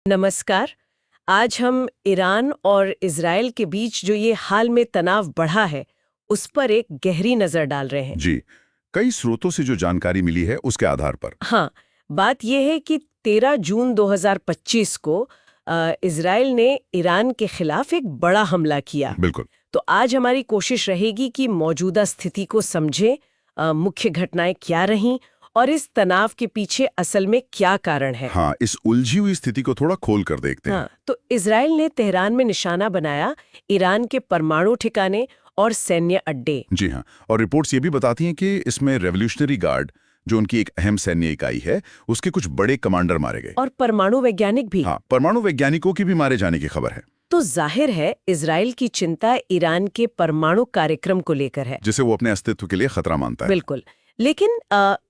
नमस्कार। आज हम ईरान और इजराइल के बीच जो ये हाल में तनाव बढ़ा है, उस पर एक गहरी नजर डाल रहे हैं। जी, कई स्रोतों से जो जानकारी मिली है उसके आधार पर। हाँ, बात यह है कि 13 जून 2025 को इजराइल ने ईरान के खिलाफ एक बड़ा हमला किया। बिल्कुल। तो आज हमारी कोशिश रहेगी कि मौजूदा स्थिति को समझें, मुख्य घटनाएं क्या रहीं और इस तनाव के पीछे असल में क्या कारण है। हाँ, इस उलझी हुई स्थिति को थोड़ा खोल कर देखते हैं। हाँ, तो इजराइल ने तेहरान में निशाना बनाया ईरान के परमाणु ठिकाने और सैन्य अड्डे। जी हाँ, और रिपोर्ट्स ये भी बताती हैं कि इसमें रेवोल्यूशनरी गार्ड, जो उनकी एक अहम सैन्य इकाई है, उसके कुछ बड़े कमांडर मारे गए। और परमाणु वैज्ञानिक भी। हाँ, परमाणु वैज्ञानिकों की भी मारे जाने की खबर है, तो जाहिर है इजराइल की चिंता ईरान के परमाणु कार्यक्रम को लेकर है। जिसे वो अपने अस्तित्व के लिए खतरा मानता है। बिल्कुल। लेकिन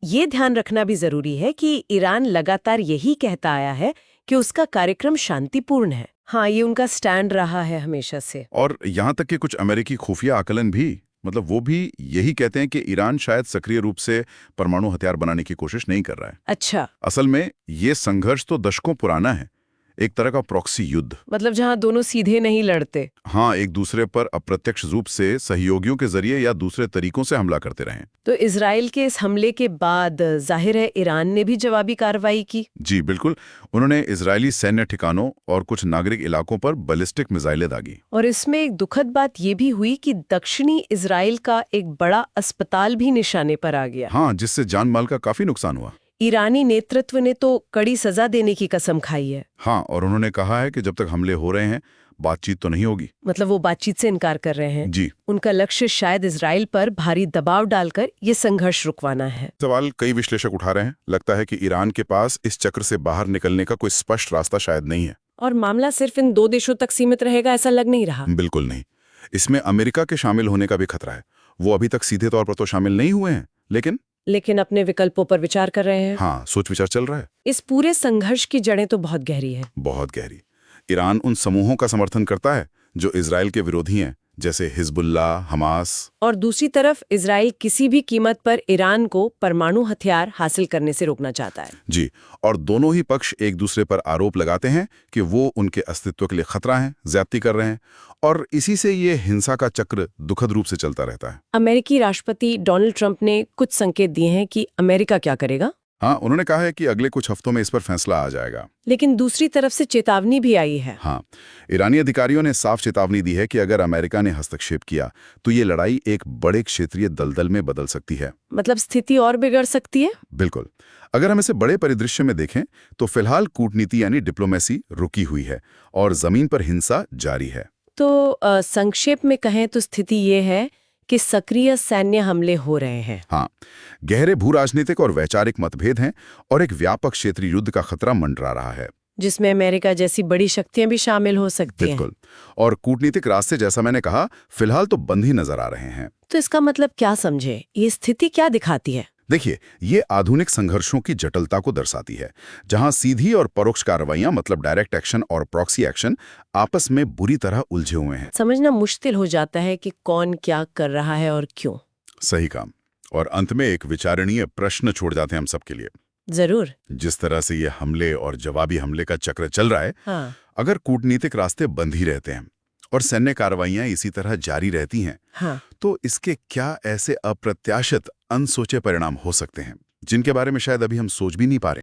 ये ध्यान रखना भी जरूरी है कि ईरान लगातार यही कहता आया है कि उसका कार्यक्रम शांतिपूर्ण है। हाँ, ये उनका स्टैंड रहा है हमेशा से। और यहाँ तक कि कुछ अमेरिकी खुफिया आकलन भी, मतलब वो भी यही कहते हैं कि ईरान शायद सक्रिय रूप से परमाणु हथियार बनाने की कोशिश नहीं कर रहा है। अच्छा, असल में ये संघर्ष तो दशकों पुराना है, एक तरह का प्रॉक्सी युद्ध। मतलब जहाँ दोनों सीधे नहीं लड़ते। हाँ, एक दूसरे पर अप्रत्यक्ष रूप से सहयोगियों के जरिए या दूसरे तरीकों से हमला करते रहे। तो इजराइल के इस हमले के बाद जाहिर है ईरान ने भी जवाबी कार्रवाई की। जी बिल्कुल, उन्होंने इजरायली सैन्य ठिकानों और कुछ नागरिक इलाकों पर बैलिस्टिक मिसाइलें दागी। और इसमें एक दुखद बात ये भी हुई कि दक्षिणी इजराइल का एक बड़ा अस्पताल भी निशाने पर आ गया। हाँ, जिससे जान माल का काफी नुकसान हुआ। ईरानी नेतृत्व ने तो कड़ी सजा देने की कसम खाई है। हाँ, और उन्होंने कहा है कि जब तक हमले हो रहे हैं बातचीत तो नहीं होगी। मतलब वो बातचीत से इनकार कर रहे हैं। जी। उनका लक्ष्य शायद इजराइल पर भारी दबाव डालकर ये संघर्ष रुकवाना है। सवाल कई विश्लेषक उठा रहे हैं। लगता है कि ईरान के पास इस चक्र से बाहर निकलने का कोई स्पष्ट रास्ता शायद नहीं है। और मामला सिर्फ इन दो देशों तक सीमित रहेगा ऐसा लग नहीं रहा। बिल्कुल नहीं, इसमें अमेरिका के शामिल होने का भी खतरा है। वो अभी तक सीधे तौर पर तो शामिल नहीं हुए हैं, लेकिन अपने विकल्पों पर विचार कर रहे हैं। हाँ, सोच विचार चल रहा है। इस पूरे संघर्ष की जड़ें तो बहुत गहरी है। बहुत गहरी। ईरान उन समूहों का समर्थन करता है जो इजराइल के विरोधी हैं, जैसे हिजबुल्लाह, हमास। और दूसरी तरफ इजराइल किसी भी कीमत पर ईरान को परमाणु हथियार हासिल करने से रोकना चाहता है। जी, और दोनों ही पक्ष एक दूसरे पर आरोप लगाते हैं कि वो उनके अस्तित्व के लिए खतरा है, ज्यादती कर रहे हैं, और इसी से ये हिंसा का चक्र दुखद रूप से चलता रहता है। अमेरिकी राष्ट्रपति डोनाल्ड ट्रंप ने कुछ संकेत दिए हैं कि अमेरिका क्या करेगा। हाँ, उन्होंने कहा है कि अगले कुछ हफ्तों में इस पर फैसला आ जाएगा। लेकिन दूसरी तरफ से चेतावनी भी आई है। हाँ, ईरानी अधिकारियों ने साफ चेतावनी दी है कि अगर अमेरिका ने हस्तक्षेप किया तो ये लड़ाई एक बड़े क्षेत्रीय दलदल में बदल सकती है। मतलब स्थिति और बिगड़ सकती है। बिल्कुल। अगर हम इसे बड़े परिदृश्य में देखें तो फिलहाल कूटनीति यानी डिप्लोमेसी रुकी हुई है और जमीन पर हिंसा जारी है। तो संक्षेप में कहें तो स्थिति ये है कि सक्रिय सैन्य हमले हो रहे हैं। हाँ, गहरे भू राजनीतिक और वैचारिक मतभेद हैं और एक व्यापक क्षेत्रीय युद्ध का खतरा मंडरा रहा है, जिसमें अमेरिका जैसी बड़ी शक्तियां भी शामिल हो सकती हैं। बिल्कुल। और कूटनीतिक रास्ते, जैसा मैंने कहा, फिलहाल तो बंद ही नजर आ रहे हैं। तो इसका मतलब क्या समझे, ये स्थिति क्या दिखाती है? देखिए, ये आधुनिक संघर्षों की जटिलता को दर्शाती है, जहां सीधी और परोक्ष कार्रवाइयां, मतलब डायरेक्ट एक्शन और प्रॉक्सी एक्शन, आपस में बुरी तरह उलझे हुए हैं। समझना मुश्किल हो जाता है कि कौन क्या कर रहा है और क्यों। सही काम। और अंत में एक विचारणीय प्रश्न छोड़ जाते हैं हम सबके लिए। जरूर। जिस तरह से ये हमले और जवाबी हमले का चक्र चल रहा है, हाँ। अगर कूटनीतिक रास्ते बंद ही रहते हैं और सैन्य कार्रवाइयां इसी तरह जारी रहती हैं, हाँ। तो इसके क्या ऐसे अप्रत्याशित, अनसोचे परिणाम हो सकते हैं जिनके बारे में शायद अभी हम सोच भी नहीं पा रहे।